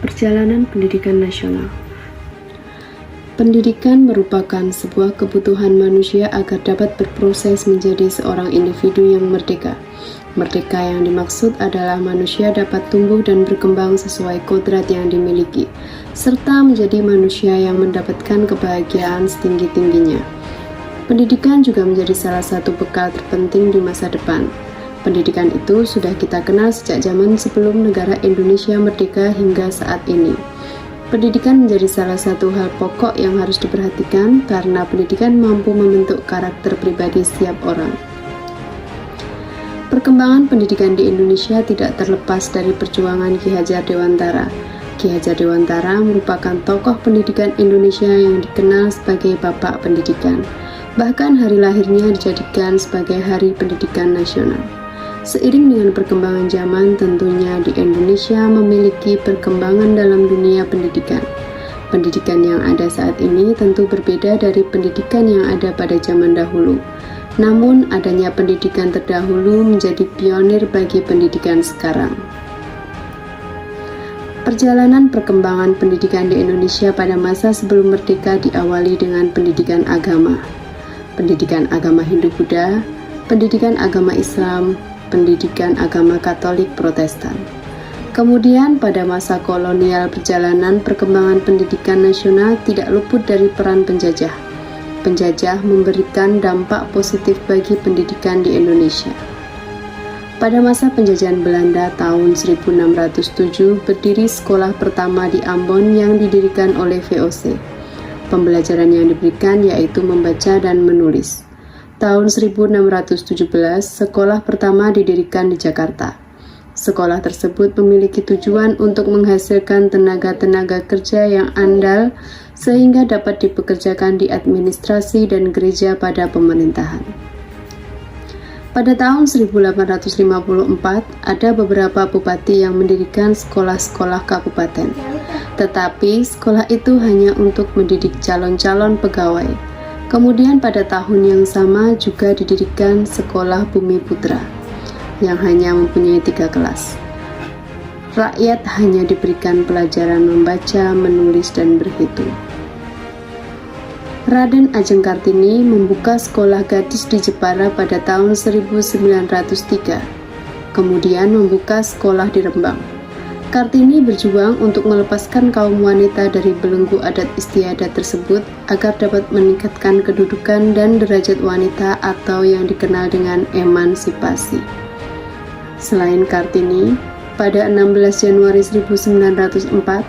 Perjalanan pendidikan nasional. Pendidikan merupakan sebuah kebutuhan manusia agar dapat berproses menjadi seorang individu yang merdeka. Merdeka yang dimaksud adalah manusia dapat tumbuh dan berkembang sesuai kodrat yang dimiliki, serta menjadi manusia yang mendapatkan kebahagiaan setinggi-tingginya. Pendidikan juga menjadi salah satu bekal terpenting di masa depan. Pendidikan itu sudah kita kenal sejak zaman sebelum negara Indonesia merdeka hingga saat ini. Pendidikan menjadi salah satu hal pokok yang harus diperhatikan karena pendidikan mampu membentuk karakter pribadi setiap orang. Perkembangan pendidikan di Indonesia tidak terlepas dari perjuangan Ki Hajar Dewantara. Ki Hajar Dewantara merupakan tokoh pendidikan Indonesia yang dikenal sebagai Bapak Pendidikan. Bahkan hari lahirnya dijadikan sebagai Hari Pendidikan Nasional. Seiring dengan perkembangan zaman, tentunya di Indonesia memiliki perkembangan dalam dunia pendidikan. Pendidikan yang ada saat ini tentu berbeda dari pendidikan yang ada pada zaman dahulu. Namun, adanya pendidikan terdahulu menjadi pionir bagi pendidikan sekarang. Perjalanan perkembangan pendidikan di Indonesia pada masa sebelum merdeka diawali dengan pendidikan agama. Pendidikan agama Hindu-Buddha, pendidikan agama Islam, pendidikan agama Katolik Protestan. Kemudian pada masa kolonial perjalanan perkembangan pendidikan nasional tidak luput dari peran penjajah. Penjajah memberikan dampak positif bagi pendidikan di Indonesia. Pada masa penjajahan Belanda tahun 1607 berdiri sekolah pertama di Ambon yang didirikan oleh VOC. Pembelajaran yang diberikan yaitu membaca dan menulis. Tahun 1617, sekolah pertama didirikan di Jakarta. Sekolah tersebut memiliki tujuan untuk menghasilkan tenaga-tenaga kerja yang andal sehingga dapat dipekerjakan di administrasi dan gereja pada pemerintahan. Pada tahun 1854, ada beberapa bupati yang mendirikan sekolah-sekolah kabupaten. Tetapi sekolah itu hanya untuk mendidik calon-calon pegawai. Kemudian pada tahun yang sama juga didirikan Sekolah Bumi Putra yang hanya mempunyai 3 kelas. Rakyat hanya diberikan pelajaran membaca, menulis, dan berhitung. Raden Ajeng Kartini membuka sekolah gadis di Jepara pada tahun 1903, kemudian membuka sekolah di Rembang. Kartini berjuang untuk melepaskan kaum wanita dari belenggu adat istiadat tersebut agar dapat meningkatkan kedudukan dan derajat wanita atau yang dikenal dengan emansipasi. Selain Kartini, pada 16 Januari 1904,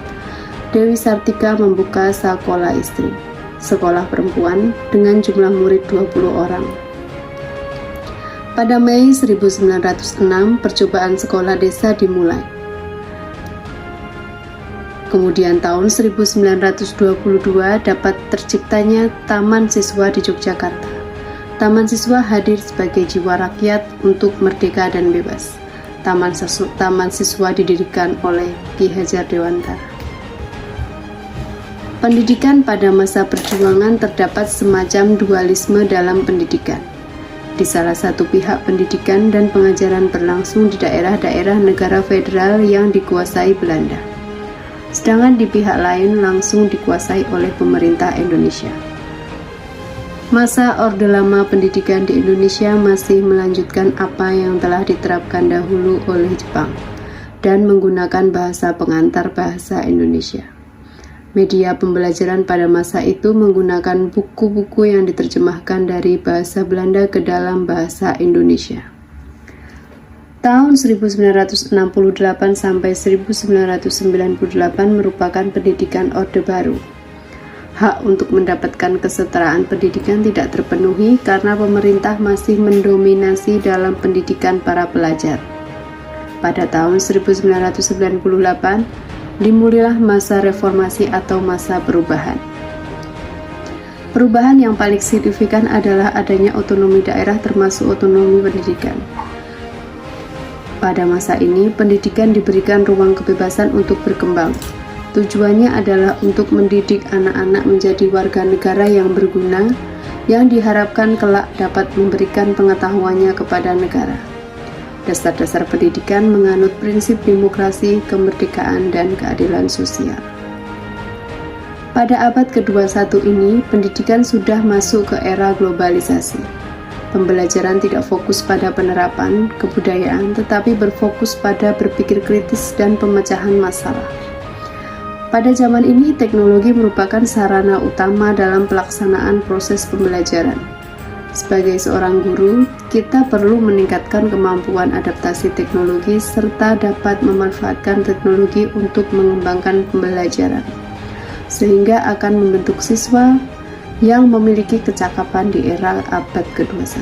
Dewi Sartika membuka Sakola Istri, sekolah perempuan dengan jumlah murid 20 orang. Pada Mei 1906, percobaan sekolah desa dimulai. Kemudian tahun 1922 dapat terciptanya Taman Siswa di Yogyakarta. Taman Siswa hadir sebagai jiwa rakyat untuk merdeka dan bebas. Taman Siswa didirikan oleh Ki Hajar Dewantara. Pendidikan pada masa perjuangan terdapat semacam dualisme dalam pendidikan. Di salah satu pihak pendidikan dan pengajaran berlangsung di daerah-daerah negara federal yang dikuasai Belanda. Sedangkan di pihak lain langsung dikuasai oleh pemerintah Indonesia. Masa Orde Lama pendidikan di Indonesia masih melanjutkan apa yang telah diterapkan dahulu oleh Jepang dan menggunakan bahasa pengantar bahasa Indonesia. Media pembelajaran pada masa itu menggunakan buku-buku yang diterjemahkan dari bahasa Belanda ke dalam bahasa Indonesia. Tahun 1968 sampai 1998 merupakan pendidikan Orde Baru. Hak untuk mendapatkan kesetaraan pendidikan tidak terpenuhi karena pemerintah masih mendominasi dalam pendidikan para pelajar. Pada tahun 1998, dimulailah masa reformasi atau masa perubahan. Perubahan yang paling signifikan adalah adanya otonomi daerah termasuk otonomi pendidikan. Pada masa ini, pendidikan diberikan ruang kebebasan untuk berkembang. Tujuannya adalah untuk mendidik anak-anak menjadi warga negara yang berguna, yang diharapkan kelak dapat memberikan pengetahuannya kepada negara. Dasar-dasar pendidikan menganut prinsip demokrasi, kemerdekaan, dan keadilan sosial. Pada abad ke-21 ini, pendidikan sudah masuk ke era globalisasi. Pembelajaran tidak fokus pada penerapan kebudayaan, tetapi berfokus pada berpikir kritis dan pemecahan masalah. Pada zaman ini, teknologi merupakan sarana utama dalam pelaksanaan proses pembelajaran. Sebagai seorang guru, kita perlu meningkatkan kemampuan adaptasi teknologi serta dapat memanfaatkan teknologi untuk mengembangkan pembelajaran, sehingga akan membentuk siswa yang memiliki kecakapan di era abad ke-21.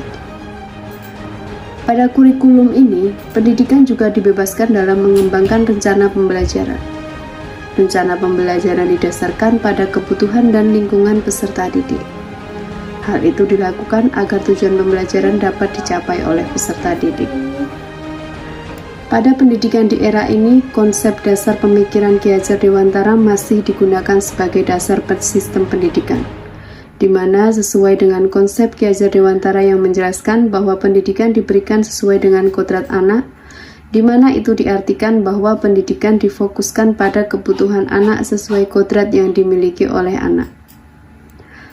Pada kurikulum ini, pendidikan juga dibebaskan dalam mengembangkan rencana pembelajaran. Rencana pembelajaran didasarkan pada kebutuhan dan lingkungan peserta didik. Hal itu dilakukan agar tujuan pembelajaran dapat dicapai oleh peserta didik. Pada pendidikan di era ini, konsep dasar pemikiran Ki Hajar Dewantara masih digunakan sebagai dasar sistem pendidikan, di mana sesuai dengan konsep Ki Hajar Dewantara yang menjelaskan bahwa pendidikan diberikan sesuai dengan kodrat anak, di mana itu diartikan bahwa pendidikan difokuskan pada kebutuhan anak sesuai kodrat yang dimiliki oleh anak.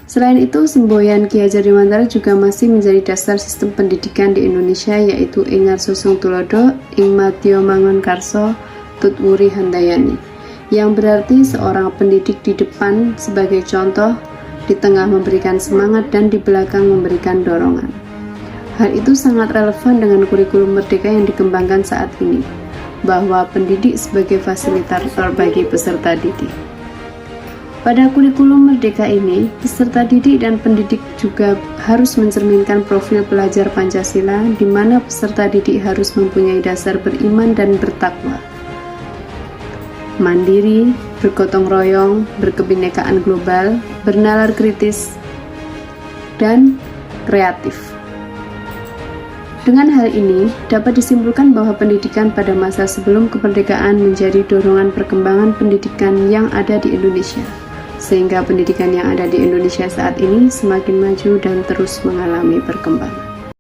Selain itu, semboyan Ki Hajar Dewantara juga masih menjadi dasar sistem pendidikan di Indonesia, yaitu Ing Ngarso Sung Tulodo, Ing Madya Mangun Karso, Tut Wuri Handayani, yang berarti seorang pendidik di depan sebagai contoh, di tengah memberikan semangat dan di belakang memberikan dorongan. Hal itu sangat relevan dengan kurikulum merdeka yang dikembangkan saat ini, bahwa pendidik sebagai fasilitator bagi peserta didik. Pada kurikulum merdeka ini, peserta didik dan pendidik juga harus mencerminkan profil pelajar Pancasila, di mana peserta didik harus mempunyai dasar beriman dan bertakwa, mandiri, bergotong royong, berkebinekaan global, bernalar kritis, dan kreatif. Dengan hal ini, dapat disimpulkan bahwa pendidikan pada masa sebelum kemerdekaan menjadi dorongan perkembangan pendidikan yang ada di Indonesia, sehingga pendidikan yang ada di Indonesia saat ini semakin maju dan terus mengalami perkembangan.